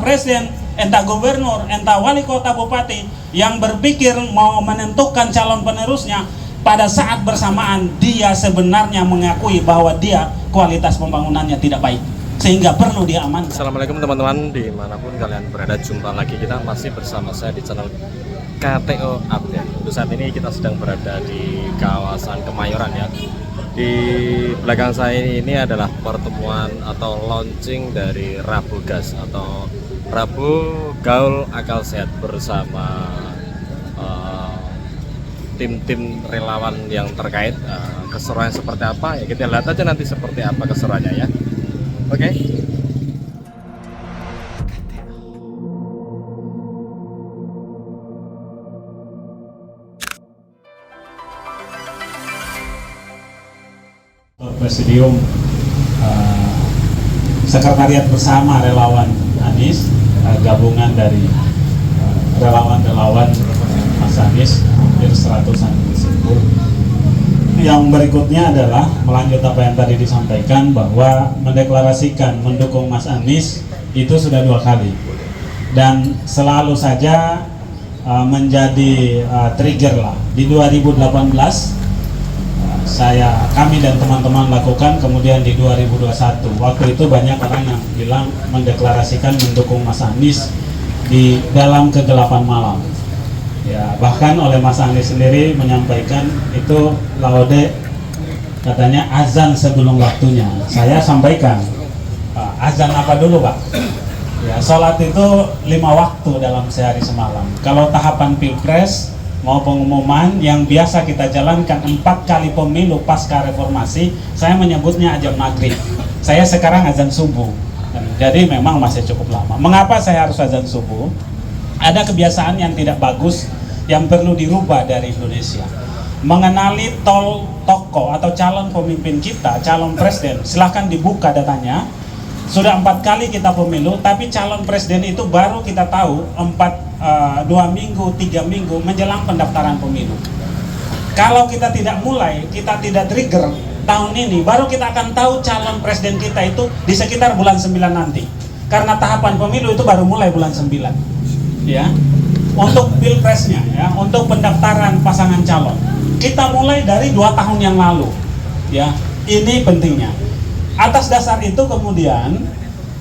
presiden, entah gubernur, entah wali kota, bupati yang berpikir mau menentukan calon penerusnya, pada saat bersamaan dia sebenarnya mengakui bahwa dia kualitas pembangunannya tidak baik, sehingga perlu diamankan. Assalamualaikum teman-teman, dimanapun kalian berada, jumpa lagi kita masih bersama saya di channel KTO Update. Untuk saat ini kita sedang berada di kawasan Kemayoran ya. Di belakang saya ini adalah pertemuan atau launching dari Rabu Gas atau Rabu Gaul Akal Sehat bersama tim-tim relawan yang terkait. Keseruannya seperti apa ya, kita lihat aja nanti seperti apa keseruannya ya. Oke. Presidium Sekretariat Bersama Relawan Anies, gabungan dari relawan-relawan Mas Anies, hampir 100-an disebut. Yang berikutnya adalah melanjut apa yang tadi disampaikan, bahwa mendeklarasikan mendukung Mas Anies itu sudah 2 kali, dan selalu saja menjadi trigger lah. Di 2018 kami dan teman-teman lakukan, kemudian di 2021 waktu itu banyak orang yang bilang mendeklarasikan mendukung Mas Anies di dalam kegelapan malam ya, bahkan oleh Mas Anies sendiri menyampaikan itu laude, katanya azan sebelum waktunya. Saya sampaikan, azan apa dulu Pak? Ya, sholat itu 5 waktu dalam sehari semalam. Kalau tahapan pilpres mau pengumuman yang biasa kita jalankan 4 kali pemilu pasca reformasi, saya menyebutnya azan maghrib. Saya sekarang azan subuh, jadi memang masih cukup lama. Mengapa saya harus azan subuh? Ada kebiasaan yang tidak bagus yang perlu dirubah dari Indonesia. Mengenali tokoh atau calon pemimpin kita, calon presiden, silahkan dibuka datanya. Sudah 4 kali kita pemilu, tapi calon presiden itu baru kita tahu 2 minggu, 3 minggu menjelang pendaftaran pemilu. Kalau kita tidak mulai, kita tidak trigger tahun ini, baru kita akan tahu calon presiden kita itu di sekitar bulan 9 nanti. Karena tahapan pemilu itu baru mulai bulan 9. Ya. Untuk pilpresnya ya, untuk pendaftaran pasangan calon, kita mulai dari 2 tahun yang lalu. Ya, ini pentingnya. Atas dasar itu kemudian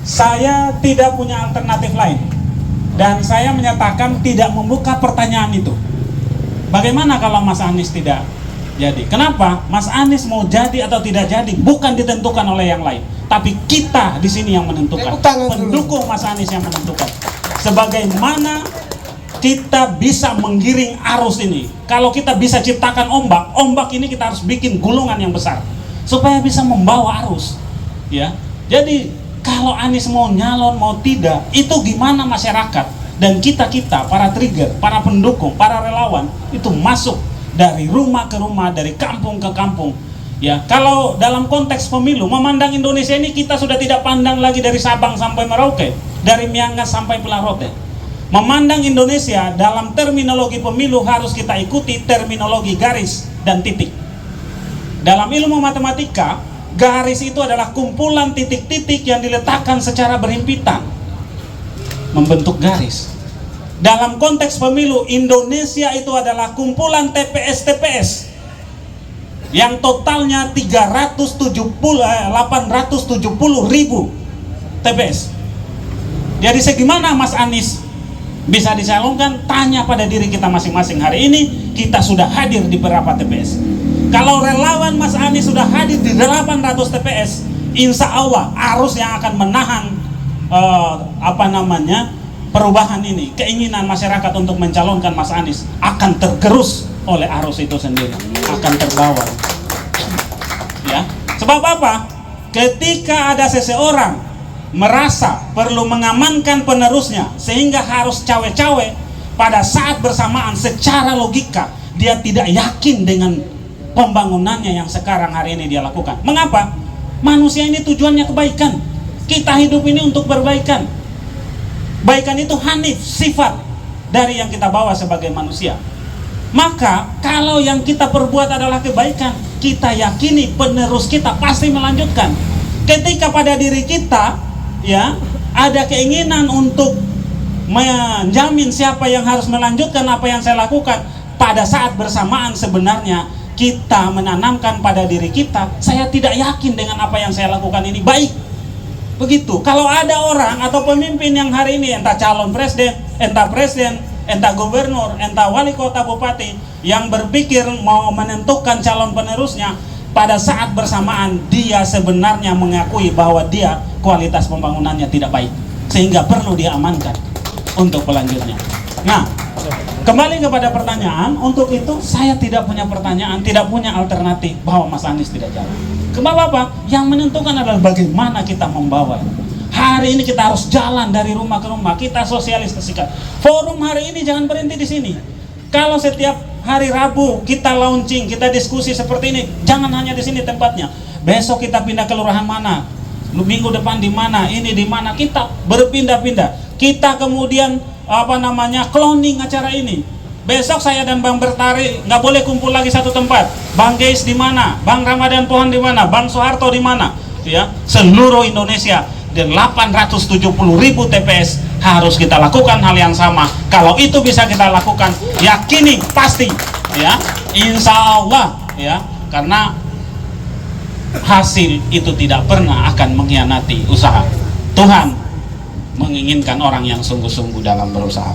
saya tidak punya alternatif lain, dan saya menyatakan tidak membuka pertanyaan itu. Bagaimana kalau Mas Anies tidak jadi? Kenapa? Mas Anies mau jadi atau tidak jadi bukan ditentukan oleh yang lain, tapi kita di sini yang menentukan. Pendukung Mas Anies yang menentukan. Sebagaimana kita bisa menggiring arus ini, kalau kita bisa ciptakan ombak ini kita harus bikin gulungan yang besar supaya bisa membawa arus. Ya, jadi kalau Anies mau nyalon mau tidak, itu gimana masyarakat dan kita para trigger, para pendukung, para relawan itu masuk dari rumah ke rumah, dari kampung ke kampung. Ya, kalau dalam konteks pemilu, memandang Indonesia ini kita sudah tidak pandang lagi dari Sabang sampai Merauke, dari Miangas sampai Pulau Rote. Memandang Indonesia dalam terminologi pemilu harus kita ikuti terminologi garis dan titik. Dalam ilmu matematika, garis itu adalah kumpulan titik-titik yang diletakkan secara berhimpitan, membentuk garis. Dalam konteks pemilu, Indonesia itu adalah kumpulan TPS-TPS yang totalnya 870 ribu TPS. Jadi segimana Mas Anies bisa dicalonkan? Tanya pada diri kita masing-masing. Hari ini kita sudah hadir di beberapa TPS. Kalau relawan Mas Anies sudah hadir di 800 TPS, insya Allah arus yang akan menahan perubahan ini, keinginan masyarakat untuk mencalonkan Mas Anies akan tergerus oleh arus itu sendiri, akan terbawa. Ya, sebab apa? Ketika ada seseorang merasa perlu mengamankan penerusnya sehingga harus cawe-cawe, pada saat bersamaan secara logika dia tidak yakin dengan pembangunannya yang sekarang hari ini dia lakukan. Mengapa? Manusia ini tujuannya kebaikan. Kita hidup ini untuk berbaikan. Baikan itu hanif, sifat dari yang kita bawa sebagai manusia. Maka kalau yang kita perbuat adalah kebaikan, kita yakini penerus kita pasti melanjutkan. Ketika pada diri kita ya ada keinginan untuk menjamin siapa yang harus melanjutkan apa yang saya lakukan. Pada saat bersamaan sebenarnya kita menanamkan pada diri kita, saya tidak yakin dengan apa yang saya lakukan ini baik. Begitu. Kalau ada orang atau pemimpin yang hari ini entah calon presiden, entah gubernur, entah wali kota, bupati yang berpikir mau menentukan calon penerusnya, pada saat bersamaan dia sebenarnya mengakui bahwa dia kualitas pembangunannya tidak baik, sehingga perlu diamankan untuk pelanjutnya. Nah, kembali kepada pertanyaan, untuk itu saya tidak punya pertanyaan, tidak punya alternatif bahwa Mas Anies tidak jalan. Kenapa apa? Yang menentukan adalah bagaimana kita membawa. Hari ini kita harus jalan dari rumah ke rumah, kita sosialisasikan. Forum hari ini jangan berhenti di sini. Kalau setiap hari Rabu kita launching, kita diskusi seperti ini, jangan hanya di sini tempatnya. Besok kita pindah ke lurahan mana, minggu depan di mana, ini di mana, kita berpindah-pindah. Kita kemudian cloning acara ini. Besok saya dan Bang Bertari nggak boleh kumpul lagi satu tempat. Bang Geis di mana, Bang Ramadan Pohan di mana, Bang Soeharto di mana, ya. Seluruh Indonesia dan 870.000 TPS harus kita lakukan hal yang sama. Kalau itu bisa kita lakukan, yakini pasti, ya, insya Allah, ya, karena hasil itu tidak pernah akan mengkhianati usaha. Tuhan menginginkan orang yang sungguh-sungguh dalam berusaha.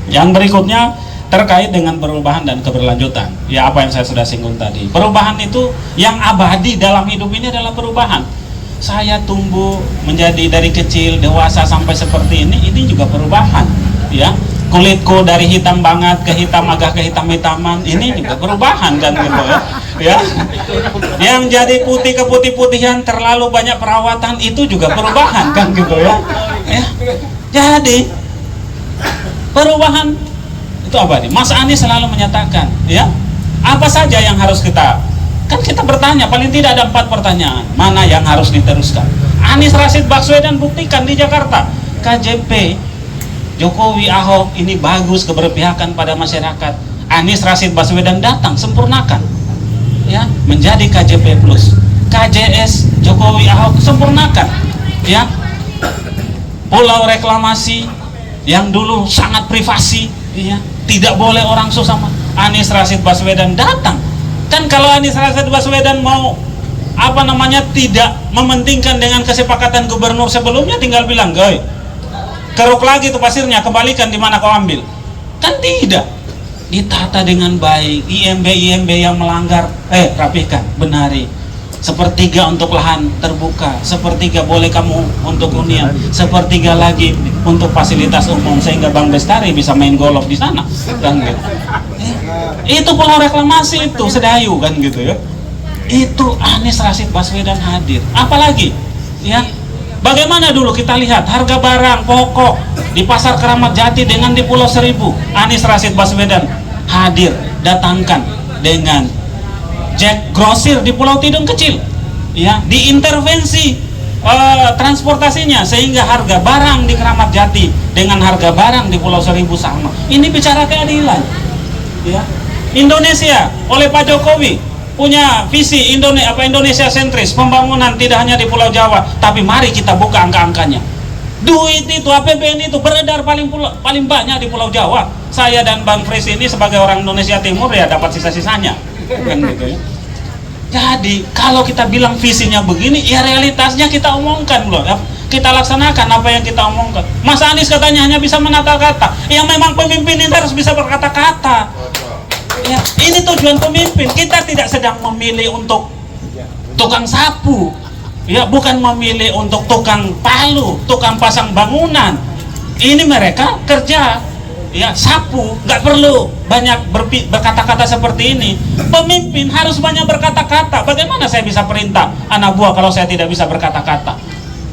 Yang berikutnya terkait dengan perubahan dan keberlanjutan. Ya, apa yang saya sudah singgung tadi. Perubahan itu yang abadi dalam hidup ini adalah perubahan. Saya tumbuh menjadi dari kecil dewasa sampai seperti ini juga perubahan, ya. Kulitku dari hitam banget ke hitam, agak ke hitam-hitaman, ini juga perubahan kan gitu, ya. Yang jadi putih ke putih-putihan, terlalu banyak perawatan, itu juga perubahan kan gitu, ya. Jadi perubahan itu apa nih? Mas Anies selalu menyatakan, ya, apa saja yang harus kita, kan kita bertanya, paling tidak ada 4 pertanyaan, mana yang harus diteruskan. Anies Rashid Baswedan buktikan di Jakarta, KJP Jokowi Ahok ini bagus, keberpihakan pada masyarakat. Anies Rashid Baswedan datang, sempurnakan, ya, menjadi KJP plus. KJS Jokowi Ahok sempurnakan, ya. Pulau reklamasi yang dulu sangat privasi, ya, tidak boleh orang susah. Anies Rashid Baswedan datang. Kan kalau Anies Rashid Baswedan mau tidak mementingkan dengan kesepakatan gubernur sebelumnya, tinggal bilang, "Goy, keruk lagi tuh pasirnya, kembalikan di mana kau ambil." Kan tidak. Ditata dengan baik. IMB yang melanggar, rapikan, benari. 1/3 untuk lahan terbuka, 1/3 boleh kamu untuk hunian, 1/3 lagi untuk fasilitas umum, sehingga Bang Bestari bisa main golf di sana, kan gitu. Itu pulau reklamasi itu Sedayu kan gitu, ya. Itu Anies Rashid Baswedan hadir. Apalagi, ya, bagaimana dulu kita lihat harga barang pokok di Pasar Keramat Jati dengan di Pulau Seribu, Anies Rashid Baswedan hadir, datangkan dengan Jack Grosir di Pulau Tidung Kecil, ya, diintervensi transportasinya sehingga harga barang di Keramat Jati dengan harga barang di Pulau Seribu sama. Ini bicara keadilan, ya. Indonesia oleh Pak Jokowi punya visi Indonesia sentris, pembangunan tidak hanya di Pulau Jawa, tapi mari kita buka angka-angkanya. Duit itu, APBN itu beredar paling banyak di Pulau Jawa. Saya dan Bang Fris ini sebagai orang Indonesia Timur ya dapat sisa-sisanya, kan gitu, ya. Jadi kalau kita bilang visinya begini, ya realitasnya kita omongkan loh, ya. Kita laksanakan apa yang kita omongkan. Mas Anies katanya hanya bisa menata kata. Ya memang pemimpin ini harus bisa berkata-kata. Ya, ini tujuan pemimpin. Kita tidak sedang memilih untuk tukang sapu, ya, bukan memilih untuk tukang palu, tukang pasang bangunan. Ini mereka kerja, ya, sapu, nggak perlu banyak berkata-kata seperti ini. Pemimpin harus banyak berkata-kata. Bagaimana saya bisa perintah anak buah kalau saya tidak bisa berkata-kata?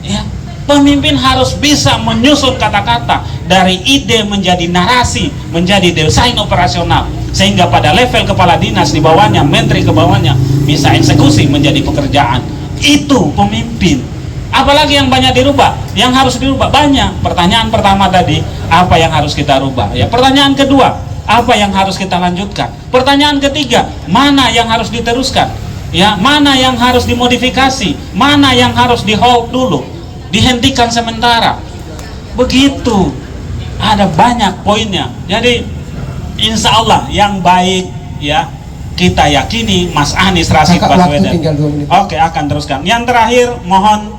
Ya, pemimpin harus bisa menyusun kata-kata dari ide menjadi narasi, menjadi desain operasional, sehingga pada level kepala dinas di bawahnya, menteri ke bawahnya bisa eksekusi menjadi pekerjaan. Itu pemimpin. Apalagi yang banyak dirubah, yang harus dirubah banyak. Pertanyaan pertama tadi, apa yang harus kita rubah? Ya, pertanyaan kedua, apa yang harus kita lanjutkan? Pertanyaan ketiga, mana yang harus diteruskan? Ya, mana yang harus dimodifikasi? Mana yang harus di hold dulu, dihentikan sementara? Begitu. ada banyak poinnya. Jadi insya Allah yang baik ya kita yakini Mas Anies Rashid Baswedan. Oke, akan teruskan. Yang terakhir mohon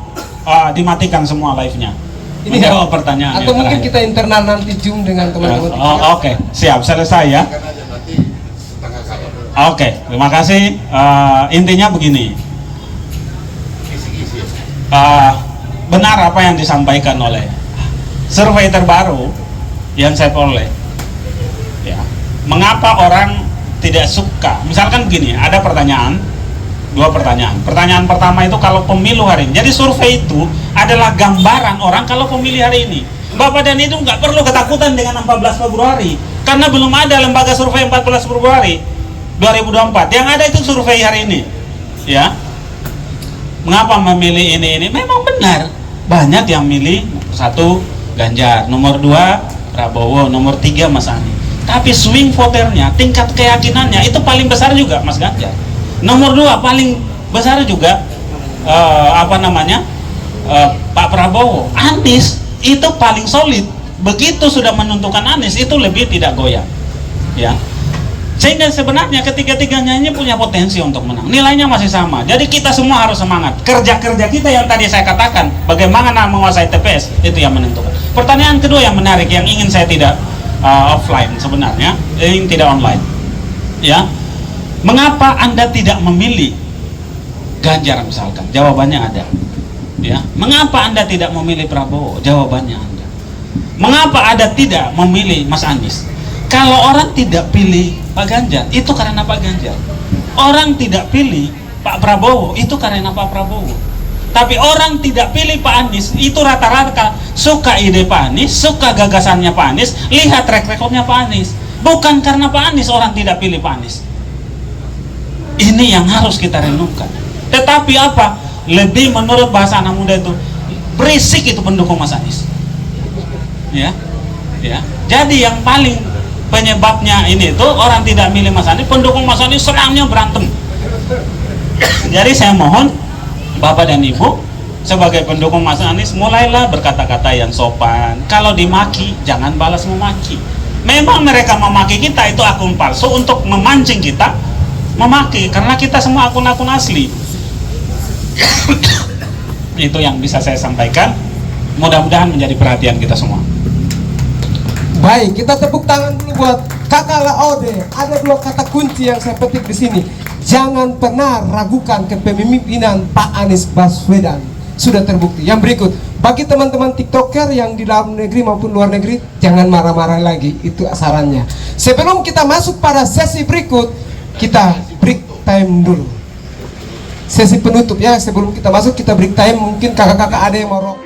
dimatikan semua live-nya. Ini jawab pertanyaan. Atau mungkin kita internal nanti zoom dengan teman-teman. Oke, siap, selesai ya. Oke, terima kasih. Intinya begini. Benar apa yang disampaikan oleh survei terbaru yang saya peroleh. Ya, mengapa orang tidak suka? Misalkan begini, ada pertanyaan, dua pertanyaan. Pertanyaan pertama itu kalau pemilu hari ini. Jadi survei itu adalah gambaran orang kalau pemilih hari ini. Bapak dan Ibu nggak perlu ketakutan dengan 14 Februari karena belum ada lembaga survei 14 Februari 2024. Yang ada itu survei hari ini. Ya. Mengapa memilih ini? Memang benar. Banyak yang milih 1 Ganjar, nomor 2 Prabowo, nomor 3 Mas Anies. Tapi swing voternya, tingkat keyakinannya itu paling besar juga Mas Ganjar. Nomor 2 paling besar juga Pak Prabowo. Anies itu paling solid. Begitu sudah menentukan Anies itu lebih tidak goyang. Ya. Sehingga sebenarnya ketiga-tiganya ini punya potensi untuk menang. Nilainya masih sama. Jadi kita semua harus semangat. Kerja-kerja kita yang tadi saya katakan, bagaimana menguasai TPS, itu yang menentukan. Pertanyaan kedua yang menarik, yang ingin saya tidak offline sebenarnya, ingin tidak online. Ya, mengapa Anda tidak memilih Ganjar misalkan? Jawabannya ada. Ya, mengapa Anda tidak memilih Prabowo? Jawabannya ada. Mengapa Anda tidak memilih Mas Anies? Kalau orang tidak pilih Pak Ganjar, itu karena Pak Ganjar. Orang tidak pilih Pak Prabowo, itu karena Pak Prabowo. Tapi orang tidak pilih Pak Anies, itu rata-rata suka ide Pak Anies, suka gagasannya Pak Anies, lihat track recordnya Pak Anies. Bukan karena Pak Anies orang tidak pilih Pak Anies. Ini yang harus kita renungkan. Tetapi apa? Lebih menurut bahasa anak muda itu, berisik itu pendukung Mas Anies. Ya, ya. Jadi yang paling penyebabnya ini tuh orang tidak milih Mas Anies, pendukung Mas Anies serangnya berantem. Jadi saya mohon Bapak dan Ibu sebagai pendukung Mas Anies, mulailah berkata-kata yang sopan. Kalau dimaki jangan balas memaki. Memang mereka memaki kita itu akun palsu untuk memancing kita memaki, karena kita semua akun-akun asli. Itu yang bisa saya sampaikan, mudah-mudahan menjadi perhatian kita semua. Baik, kita tepuk tangan dulu buat Kakak Laode. Ada 2 kata kunci yang saya petik di sini. Jangan pernah ragukan kepemimpinan Pak Anies Baswedan. Sudah terbukti. Yang berikut, bagi teman-teman TikToker yang di dalam negeri maupun luar negeri, jangan marah-marah lagi. Itu sarannya. Sebelum kita masuk pada sesi berikut, kita break time dulu. Sesi penutup ya. Sebelum kita masuk, kita break time. Mungkin kakak-kakak ada yang mau